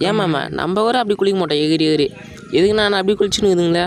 ஏன் மாமா நம்ம வர அப்படி குளிக்க மாட்டோம் எகிரி எகிரி. எதுக்கு நான் அப்படி குளிச்சுன்னு இருக்குதுங்களே?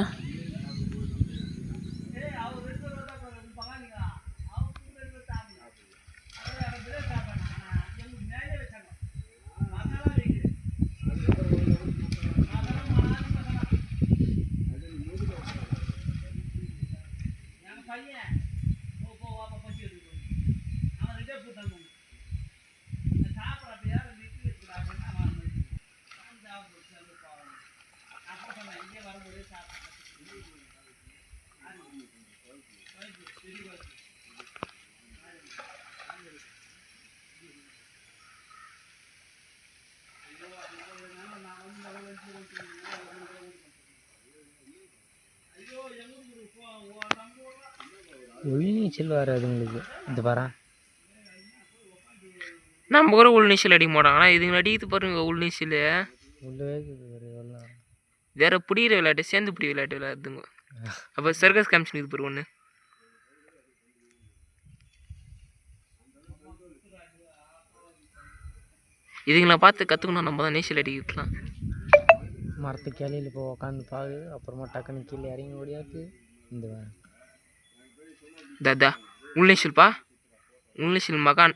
உள்நீச்சல் வராது உங்களுக்கு. இந்த பாரு நம்ம கூட உள்நீச்சல் அடிக்க மாட்டோம். ஆனால் இதுங்க அடிக்கிறது பாருங்க உள்நீச்சல். உள்ளே வேற பிடிக்கிற விளையாட்டு சேர்ந்து பிடி விளையாட்டு விளையாடுதுங்க. அப்போ சர்க்கஸ் காமிச்சு இது பாரு ஒன்று. இதுங்களை பார்த்து கற்றுக்கணும். நம்ம தான் நீச்சல் அடிக்கலாம். மரத்து கிளையில் இப்போ உக்காந்து பாரு. அப்புறமா டக்குன்னு கீழே இறங்கி ஓடியாத்து. இந்த தாதா உள்நீச்சல்ப்பா. உள்நீச்சல் மகான்.